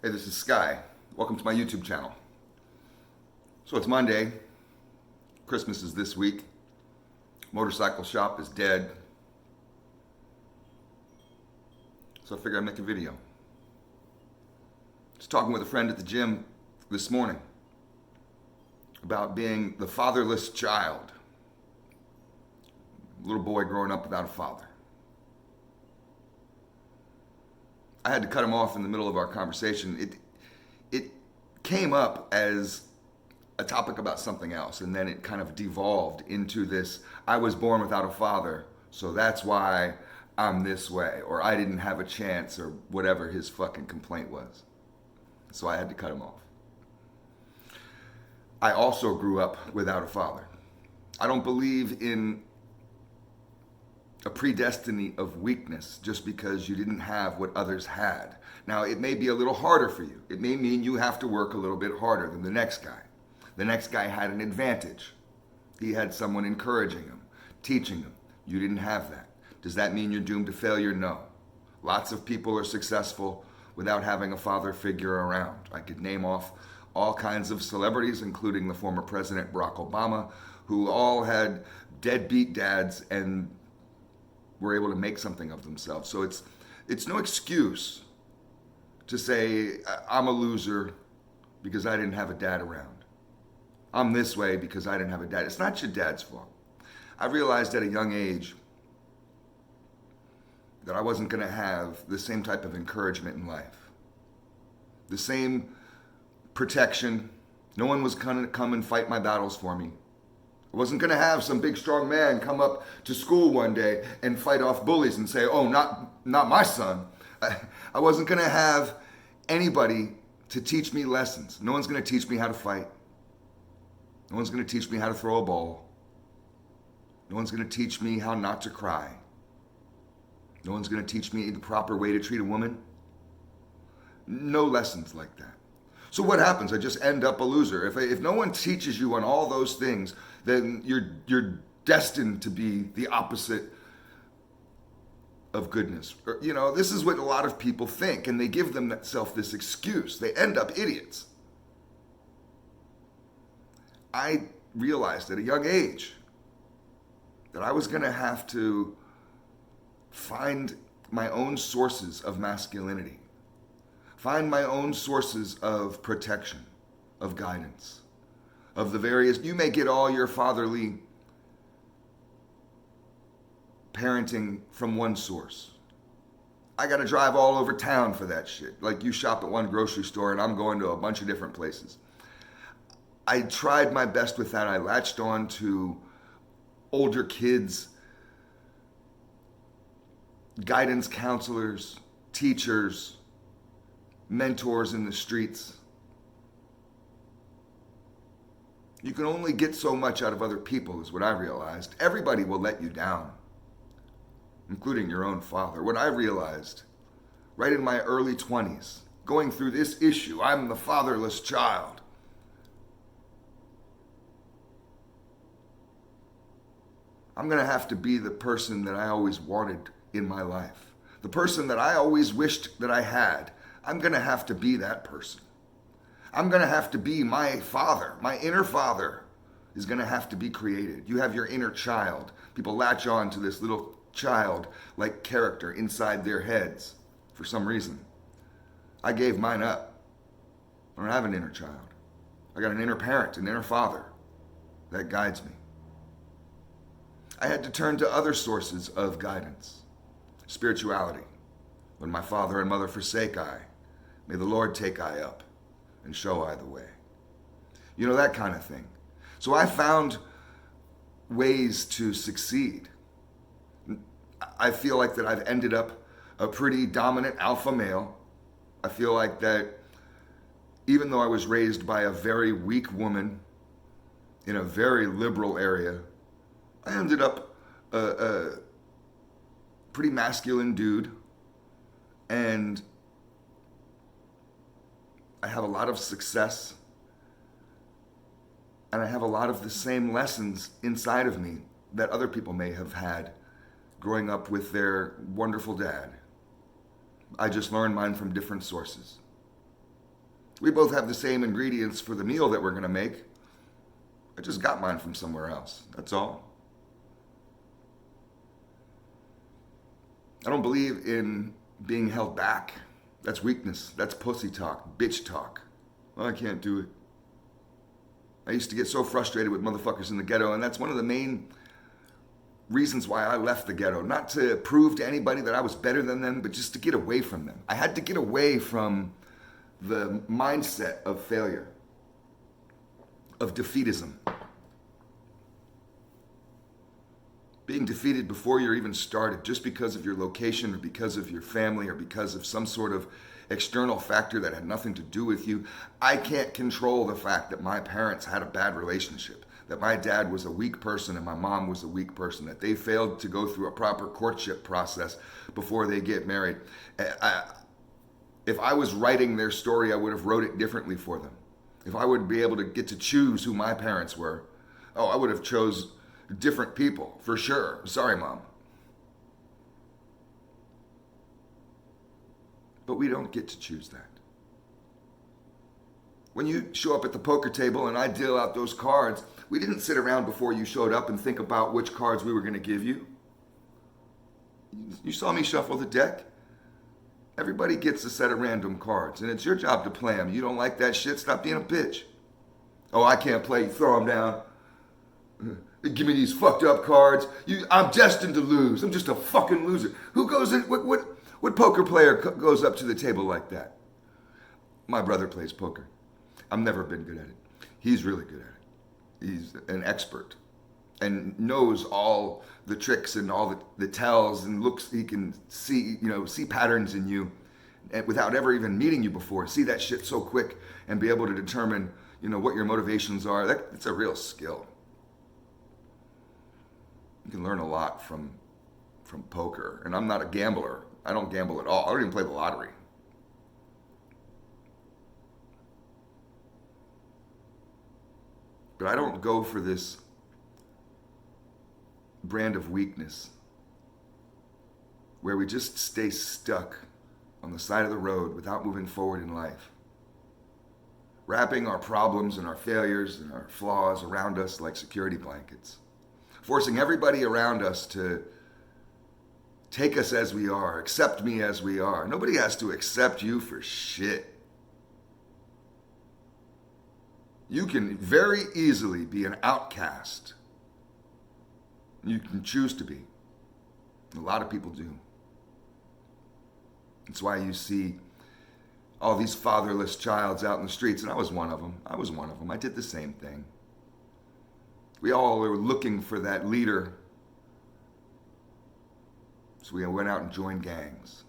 Hey, this is Sky. Welcome to my YouTube channel. So it's Monday. Christmas is this week. Motorcycle shop is dead. So I figured I'd make a video. Just talking with a friend at the gym this morning about being the fatherless child. Little boy growing up without a father. I had to cut him off in the middle of our conversation. It came up as a topic about something else, and then it kind of devolved into this, I was born without a father, so that's why I'm this way, or I didn't have a chance, or whatever his fucking complaint was. So I had to cut him off. I also grew up without a father. I don't believe in a predestiny of weakness just because you didn't have what others had. Now, it may be a little harder for you. It may mean you have to work a little bit harder than the next guy. The next guy had an advantage. He had someone encouraging him, teaching him. You didn't have that. Does that mean you're doomed to failure? No. Lots of people are successful without having a father figure around. I could name off all kinds of celebrities, including the former President Barack Obama, who all had deadbeat dads and were able to make something of themselves. So it's no excuse to say, I'm a loser because I didn't have a dad around. I'm this way because I didn't have a dad. It's not your dad's fault. I realized at a young age that I wasn't going to have the same type of encouragement in life. The same protection. No one was going to come and fight my battles for me. I wasn't going to have some big strong man come up to school one day and fight off bullies and say, oh, not my son. I wasn't going to have anybody to teach me lessons. No one's going to teach me how to fight. No one's going to teach me how to throw a ball. No one's going to teach me how not to cry. No one's going to teach me the proper way to treat a woman. No lessons like that. So what happens? I just end up a loser. If no one teaches you on all those things, then you're destined to be the opposite of goodness. This is what a lot of people think, and they give themselves this excuse. They end up idiots. I realized at a young age that I was going to have to find my own sources of masculinity. Find my own sources of protection, of guidance, of the various. You may get all your fatherly parenting from one source. I got to drive all over town for that shit. Like you shop at one grocery store and I'm going to a bunch of different places. I tried my best with that. I latched on to older kids, guidance counselors, teachers, mentors in the streets. You can only get so much out of other people, is what I realized. Everybody will let you down, including your own father. What I realized right in my early 20s, going through this issue, I'm the fatherless child. I'm going to have to be the person that I always wanted in my life. The person that I always wished that I had. I'm going to have to be that person. I'm going to have to be my father. My inner father is going to have to be created. You have your inner child. People latch on to this little child-like character inside their heads for some reason. I gave mine up. I don't have an inner child. I got an inner parent, an inner father that guides me. I had to turn to other sources of guidance. Spirituality. When my father and mother forsake I, may the Lord take I up and show I the way. That kind of thing. So I found ways to succeed. I feel like that I've ended up a pretty dominant alpha male. I feel like that even though I was raised by a very weak woman in a very liberal area, I ended up a pretty masculine dude, and I have a lot of success, and I have a lot of the same lessons inside of me that other people may have had growing up with their wonderful dad. I just learned mine from different sources. We both have the same ingredients for the meal that we're going to make. I just got mine from somewhere else. That's all. I don't believe in being held back. That's weakness. That's pussy talk, bitch talk. Well, I can't do it. I used to get so frustrated with motherfuckers in the ghetto, and that's one of the main reasons why I left the ghetto. Not to prove to anybody that I was better than them, but just to get away from them. I had to get away from the mindset of failure, of defeatism. Being defeated before you're even started, just because of your location or because of your family or because of some sort of external factor that had nothing to do with you. I can't control the fact that my parents had a bad relationship, that my dad was a weak person and my mom was a weak person, that they failed to go through a proper courtship process before they get married. If I was writing their story, I would have wrote it differently for them. If I would be able to get to choose who my parents were, I would have chose different people, for sure. Sorry, Mom. But we don't get to choose that. When you show up at the poker table and I deal out those cards, we didn't sit around before you showed up and think about which cards we were going to give you. You saw me shuffle the deck. Everybody gets a set of random cards, and it's your job to play them. You don't like that shit, stop being a bitch. Oh, I can't play, you throw them down. Give me these fucked up cards. I'm destined to lose. I'm just a fucking loser. Who goes in? What poker player goes up to the table like that? My brother plays poker. I've never been good at it. He's really good at it. He's an expert and knows all the tricks and all the tells and looks. He can see patterns in you, and without ever even meeting you before. See that shit so quick and be able to determine what your motivations are. That's a real skill. You can learn a lot from poker. And I'm not a gambler. I don't gamble at all. I don't even play the lottery. But I don't go for this brand of weakness where we just stay stuck on the side of the road without moving forward in life. Wrapping our problems and our failures and our flaws around us like security blankets. Forcing everybody around us to take us as we are, accept me as we are. Nobody has to accept you for shit. You can very easily be an outcast. You can choose to be. A lot of people do. That's why you see all these fatherless childs out in the streets, and I was one of them. I did the same thing. We all were looking for that leader. So we went out and joined gangs.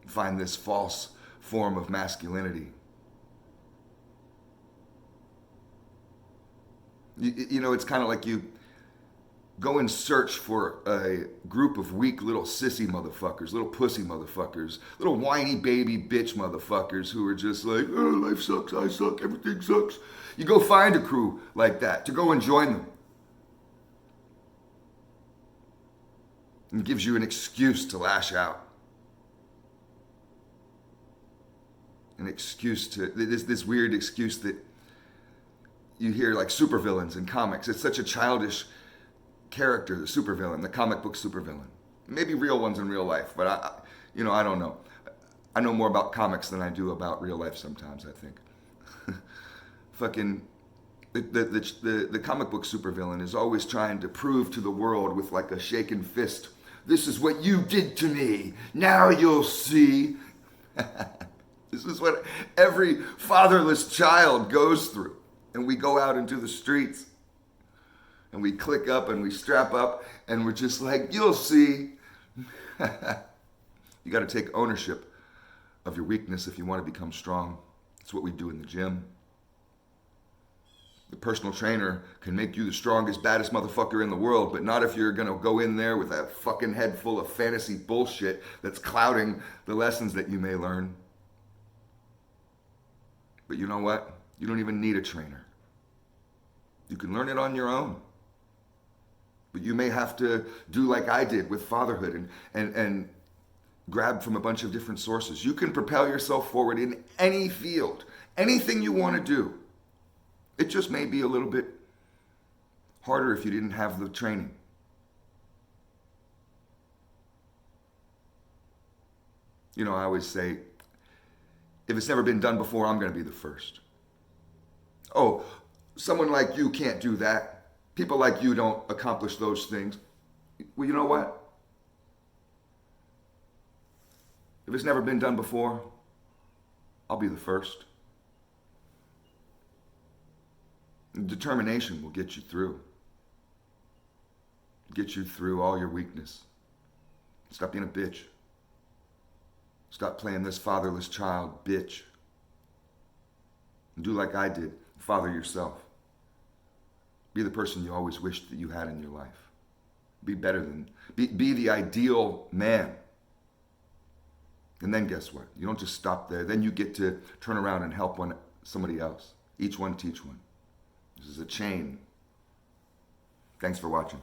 Find this false form of masculinity. It's kind of like you go and search for a group of weak little sissy motherfuckers, little pussy motherfuckers, little whiny baby bitch motherfuckers who are just like, oh, life sucks, I suck, everything sucks. You go find a crew like that to go and join them. It gives you an excuse to lash out. An excuse to, this weird excuse that you hear like supervillains in comics. It's such a childish character, the supervillain, the comic book supervillain. Maybe real ones in real life, but I don't know. I know more about comics than I do about real life sometimes, I think. Fucking the comic book supervillain is always trying to prove to the world with like a shaken fist, this is what you did to me. Now you'll see. This is what every fatherless child goes through. And we go out into the streets and we click up and we strap up and we're just like, you'll see. You got to take ownership of your weakness if you want to become strong. That's what we do in the gym. The personal trainer can make you the strongest, baddest motherfucker in the world, but not if you're going to go in there with a fucking head full of fantasy bullshit that's clouding the lessons that you may learn. But you know what? You don't even need a trainer. You can learn it on your own. But you may have to do like I did with fatherhood and grab from a bunch of different sources. You can propel yourself forward in any field, Anything you want to do. It just may be a little bit harder if you didn't have the training. You know, I always say, if it's never been done before, I'm going to be the first. Oh, someone like you can't do that. People like you don't accomplish those things. Well, you know what? If it's never been done before, I'll be the first. And determination will get you through. Get you through all your weakness. Stop being a bitch. Stop playing this fatherless child bitch. And do like I did. Father yourself. Be the person you always wished that you had in your life. Be better than, be the ideal man. And then guess what? You don't just stop there. Then you get to turn around and help somebody else. Each one teach one. This is a chain. Thanks for watching.